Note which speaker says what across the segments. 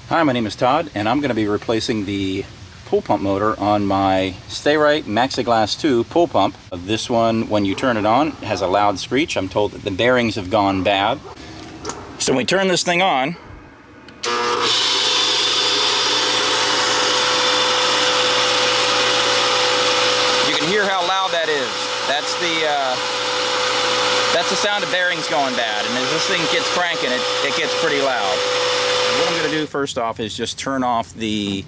Speaker 1: Hi, my name is Todd, and I'm going to be replacing the pool pump motor on my Sta Rite Max-E-Glas 2 pool pump. This one, when you turn it on, has a loud screech. I'm told that the bearings have gone bad. So when we turn this thing on, you can hear how loud that is. That's the sound of bearings going bad, and as this thing gets cranking, it gets pretty loud. What I'm going to do first off is just turn off the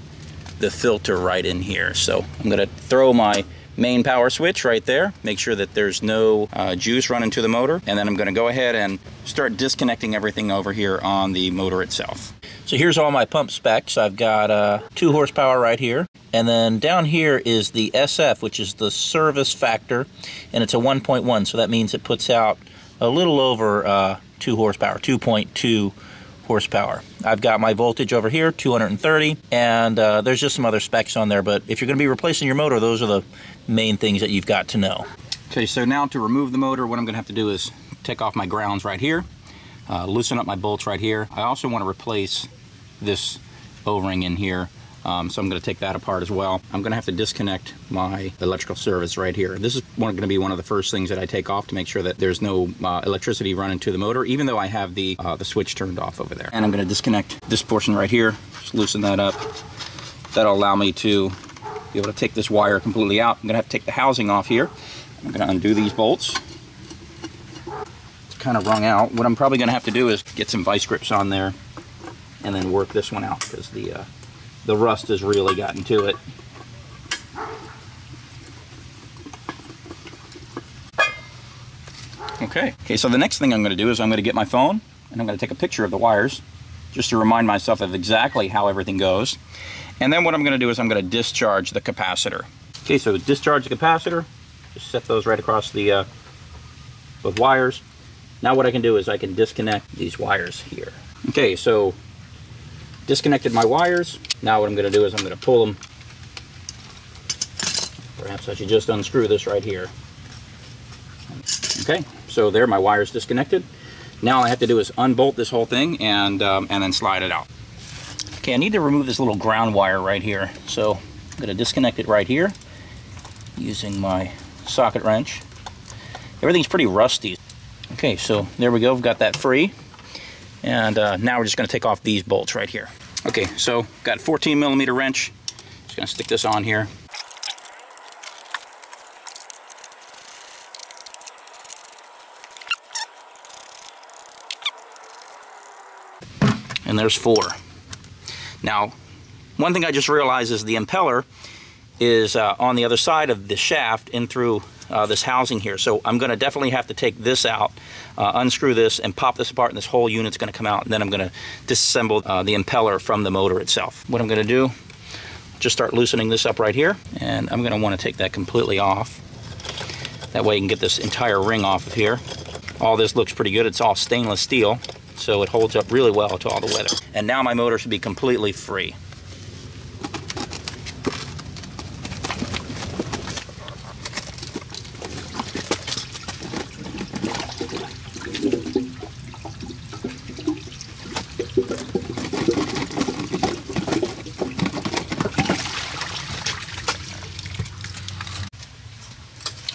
Speaker 1: filter right in here. So I'm going to throw my main power switch right there, make sure that there's no juice running to the motor, and then I'm going to go ahead and start disconnecting everything over here on the motor itself. So here's all my pump specs. I've got 2 horsepower right here, and then down here is the SF, which is the service factor, and it's a 1.1, so that means it puts out a little over 2 horsepower, 2.2 horsepower. I've got my voltage over here, 230, and there's just some other specs on there, but if you're going to be replacing your motor, those are the main things that you've got to know. Okay, so now to remove the motor, what I'm going to have to do is take off my grounds right here, loosen up my bolts right here. I also want to replace this O-ring in here, so I'm going to take that apart as well. I'm going to have to disconnect my electrical service right here. This is going to be one of the first things that I take off to make sure that there's no electricity running to the motor, even though I have the switch turned off over there. And I'm going to disconnect this portion right here, just loosen that up. That'll allow me to be able to take this wire completely out. I'm going to have to take the housing off here. I'm going to undo these bolts. It's kind of wrung out. What I'm probably going to have to do is get some vice grips on there and then work this one out, because the rust has really gotten to it. Okay, so the next thing I'm going to do is I'm going to get my phone and I'm going to take a picture of the wires just to remind myself of exactly how everything goes. And then what I'm going to do is I'm going to discharge the capacitor. Okay, so discharge the capacitor, just set those right across the both wires. Now what I can do is I can disconnect these wires here. Okay, so disconnected my wires. Now what I'm going to do is I'm going to pull them. Perhaps I should just unscrew this right here. Okay, so there, my wire's disconnected. Now all I have to do is unbolt this whole thing and then slide it out. Okay, I need to remove this little ground wire right here. So I'm going to disconnect it right here using my socket wrench. Everything's pretty rusty. Okay, so there we go. We've got that free. And now we're just going to take off these bolts right here. Okay, so got a 14mm wrench. Just going to stick this on here. And there's 4. Now, one thing I just realized is the impeller is on the other side of the shaft in through this housing here. So I'm going to definitely have to take this out, unscrew this, and pop this apart, and this whole unit's going to come out. And then I'm going to disassemble the impeller from the motor itself. What I'm going to do, just start loosening this up right here, and I'm going to want to take that completely off. That way you can get this entire ring off of here. All this looks pretty good. It's all stainless steel, so it holds up really well to all the weather. And now my motor should be completely free.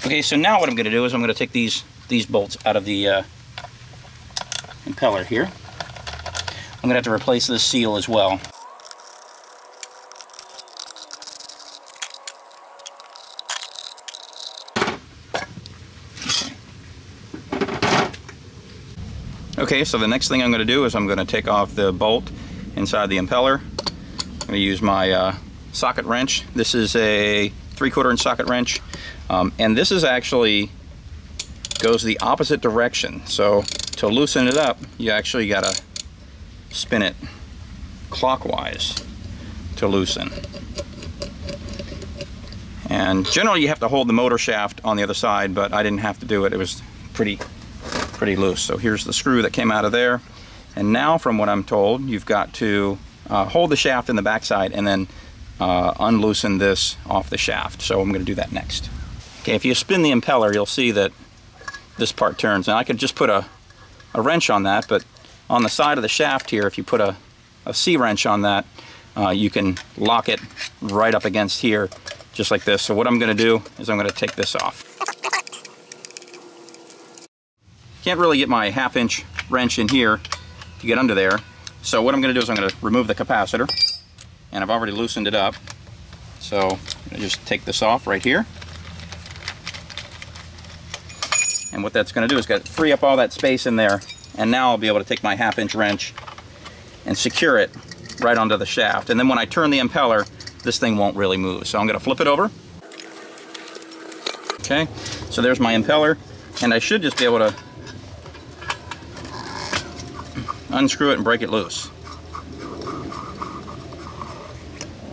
Speaker 1: Okay, so now what I'm going to do is I'm going to take these bolts out of the impeller here. I'm going to have to replace this seal as well. Okay, so the next thing I'm going to do is I'm going to take off the bolt inside the impeller. I'm going to use my socket wrench. This is a 3/4 inch socket wrench. And this is actually goes the opposite direction. So to loosen it up, you actually got to spin it clockwise to loosen. And generally you have to hold the motor shaft on the other side, but I didn't have to do it. It was pretty loose. So here's the screw that came out of there. And now, from what I'm told, you've got to hold the shaft in the backside and then unloosen this off the shaft. So I'm going to do that next. Okay, if you spin the impeller, you'll see that this part turns. Now I could just put a wrench on that, but on the side of the shaft here, if you put a C-wrench on that, you can lock it right up against here, just like this. So what I'm going to do is I'm going to take this off. Can't really get my 1/2-inch wrench in here to get under there. So what I'm going to do is I'm going to remove the capacitor, and I've already loosened it up. So I'm going to just take this off right here. And what that's going to do is free up all that space in there, and now I'll be able to take my 1/2-inch wrench and secure it right onto the shaft. And then when I turn the impeller, this thing won't really move. So I'm going to flip it over. Okay, so there's my impeller, and I should just be able to unscrew it and break it loose.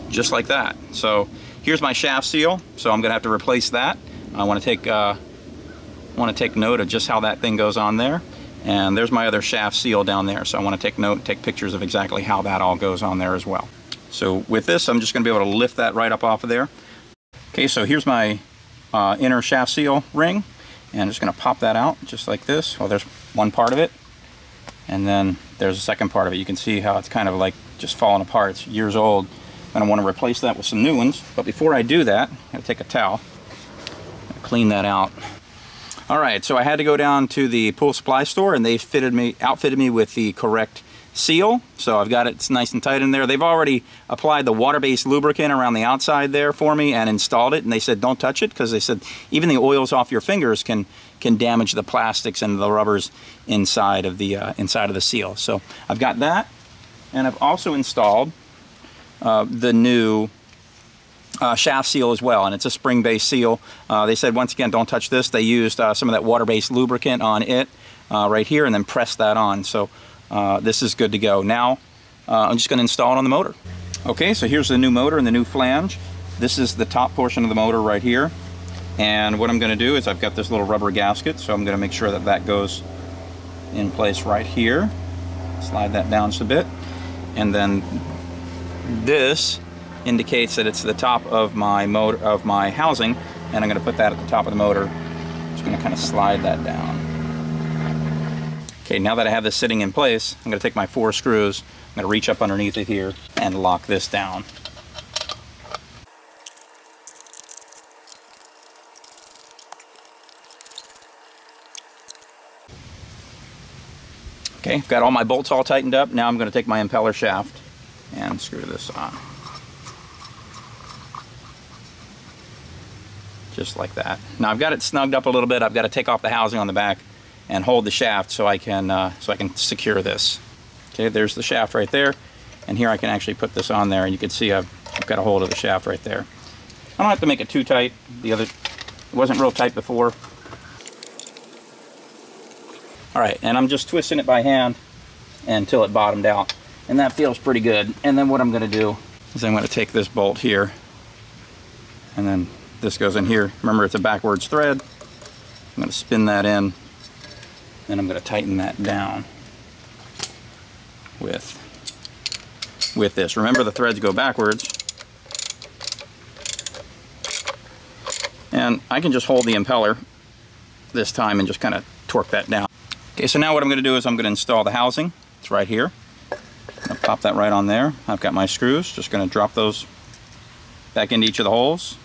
Speaker 1: Just like that. So here's my shaft seal, so I'm going to have to replace that. I want to take note of just how that thing goes on there. And there's my other shaft seal down there, so I want to take pictures of exactly how that all goes on there as well. So with this, I'm just going to be able to lift that right up off of there. Okay, so here's my inner shaft seal ring, and I'm just going to pop that out just like this. Well, there's one part of it, and then there's the second part of it. You can see how it's kind of like just falling apart. It's years old. I'm going to want to replace that with some new ones, but before I do that, I'm going to take a towel and clean that out. Alright, so I had to go down to the pool supply store, and they outfitted me with the correct seal. So I've got it nice and tight in there. They've already applied the water-based lubricant around the outside there for me and installed it, and they said don't touch it, because they said even the oils off your fingers can damage the plastics and the rubbers inside of the seal. So I've got that, and I've also installed the new shaft seal as well, and it's a spring-based seal. They said once again don't touch this. They used some of that water-based lubricant on it right here, and then pressed that on. So this is good to go. Now I'm just going to install it on the motor. Okay, so here's the new motor and the new flange. This is the top portion of the motor right here, and what I'm going to do is I've got this little rubber gasket, so I'm going to make sure that that goes in place right here. Slide that down just a bit, and then this indicates that it's the top of my motor, of my housing, and I'm going to put that at the top of the motor. Just going to kind of slide that down. Okay, now that I have this sitting in place, I'm going to take my 4 screws, I'm going to reach up underneath it here and lock this down. Okay, I've got all my bolts all tightened up. Now I'm going to take my impeller shaft and screw this on. Just like that. Now I've got it snugged up a little bit. I've got to take off the housing on the back and hold the shaft so I can secure this. Okay, there's the shaft right there, and here I can actually put this on there, and you can see I've got a hold of the shaft right there. I don't have to make it too tight. It wasn't real tight before. All right, and I'm just twisting it by hand until it bottomed out, and that feels pretty good. And then what I'm going to do is I'm going to take this bolt here, and then this goes in here. Remember, it's a backwards thread. I'm going to spin that in, then I'm going to tighten that down with this. Remember, the threads go backwards, and I can just hold the impeller this time and just kind of torque that down. Okay, so now what I'm going to do is I'm going to install the housing. It's right here. I'll pop that right on there. I've got my screws. Just going to drop those back into each of the holes.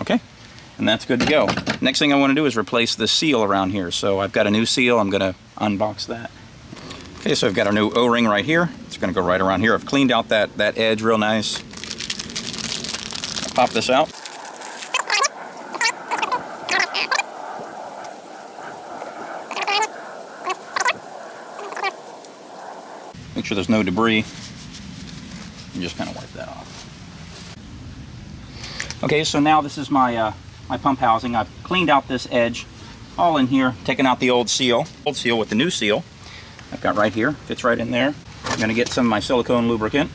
Speaker 1: Okay, and that's good to go. Next thing I want to do is replace the seal around here. So I've got a new seal. I'm going to unbox that. Okay, so I've got a new O-ring right here. It's going to go right around here. I've cleaned out that edge real nice. Pop this out. Make sure there's no debris. And just kind of wipe that off. Okay, so now this is my my pump housing. I've cleaned out this edge all in here, taken out the old seal with the new seal I've got right here. Fits right in there. I'm going to get some of my silicone lubricant.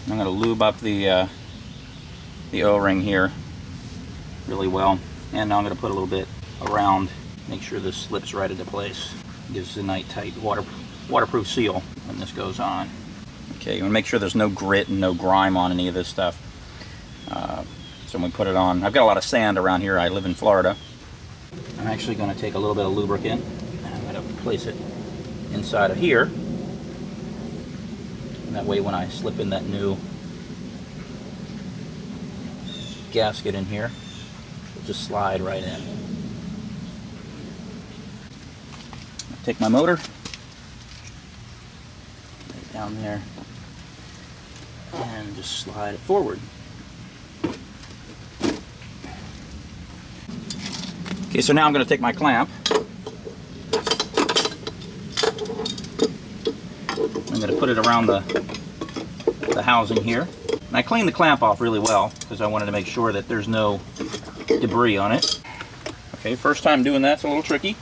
Speaker 1: I'm going to lube up the O-ring here really well, and now I'm going to put a little bit around, make sure this slips right into place. Gives a nice tight waterproof seal when this goes on. Okay, you want to make sure there's no grit and no grime on any of this stuff. So So I'm going to put it on. I've got a lot of sand around here. I live in Florida. I'm actually going to take a little bit of lubricant and I'm going to place it inside of here. And that way when I slip in that new gasket in here, it'll just slide right in. I'll take my motor, lay it down there, and just slide it forward. Okay, so now I'm going to take my clamp. I'm going to put it around the housing here. And I cleaned the clamp off really well because I wanted to make sure that there's no debris on it. Okay, first time doing that's a little tricky.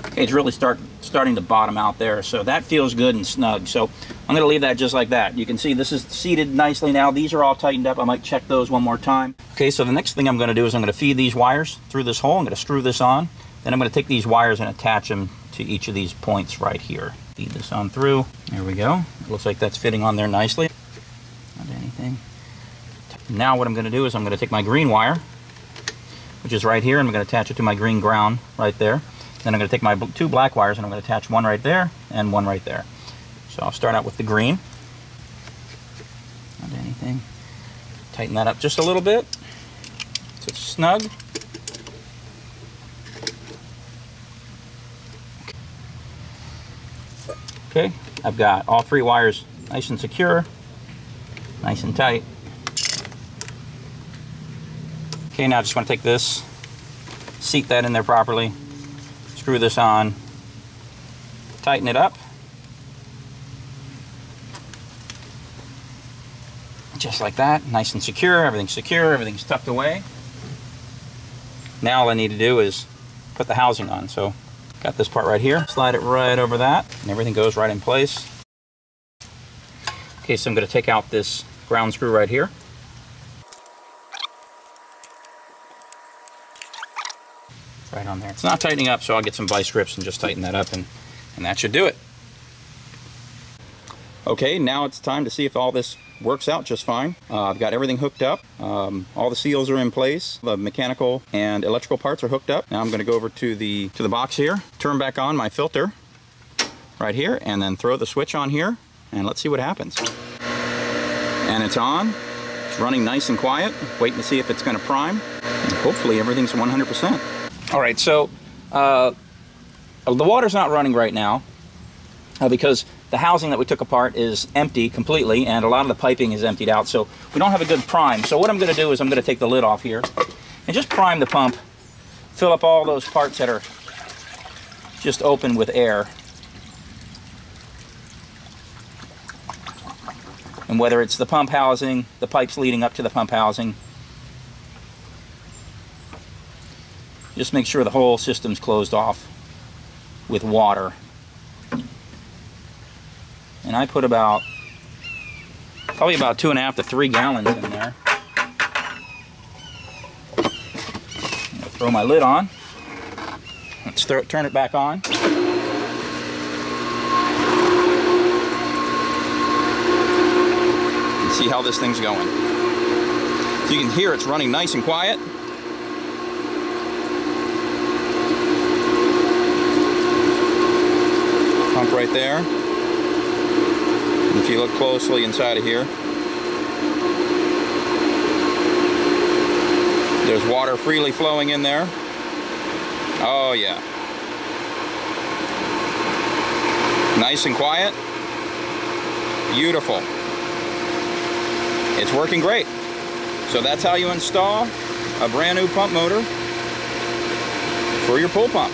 Speaker 1: Okay, it's really starting to bottom out there, so that feels good and snug. So I'm going to leave that just like that. You can see this is seated nicely now. These are all tightened up. I might check those one more time. Okay, so the next thing I'm going to do is I'm going to feed these wires through this hole. I'm going to screw this on. Then I'm going to take these wires and attach them to each of these points right here. Feed this on through. There we go. It looks like that's fitting on there nicely. Not anything. Now what I'm going to do is I'm going to take my green wire, which is right here, and I'm going to attach it to my green ground right there. Then I'm going to take my two black wires and I'm going to attach one right there and one right there. So I'll start out with the green. Not anything. Tighten that up just a little bit so it's snug. Okay, I've got all three wires nice and secure, nice and tight. Okay, now I just want to take this, seat that in there properly, screw this on, tighten it up. Just like that, nice and secure, everything's tucked away. Now all I need to do is put the housing on. So got this part right here, slide it right over that, and everything goes right in place. Okay, so I'm going to take out this ground screw right here. Right on there. It's not tightening up, so I'll get some vice grips and just tighten that up, and that should do it. Okay, now it's time to see if all this works out just fine. I've got everything hooked up. All the seals are in place. The mechanical and electrical parts are hooked up. Now I'm going to go over to the box here, turn back on my filter right here, and then throw the switch on here, and let's see what happens. And it's on. It's running nice and quiet. Waiting to see if it's going to prime. And hopefully everything's 100%. All right, so the water's not running right now because the housing that we took apart is empty completely, and a lot of the piping is emptied out, so we don't have a good prime. So what I'm going to do is I'm going to take the lid off here and just prime the pump, fill up all those parts that are just open with air. And whether it's the pump housing, the pipes leading up to the pump housing, just make sure the whole system's closed off with water. And I put probably about 2.5 to 3 gallons in there. Throw my lid on. Let's turn it back on. And see how this thing's going. So you can hear it's running nice and quiet. Pump right there. If you look closely inside of here, there's water freely flowing in there. Oh yeah. Nice and quiet. Beautiful. It's working great. So that's how you install a brand new pump motor for your pool pump.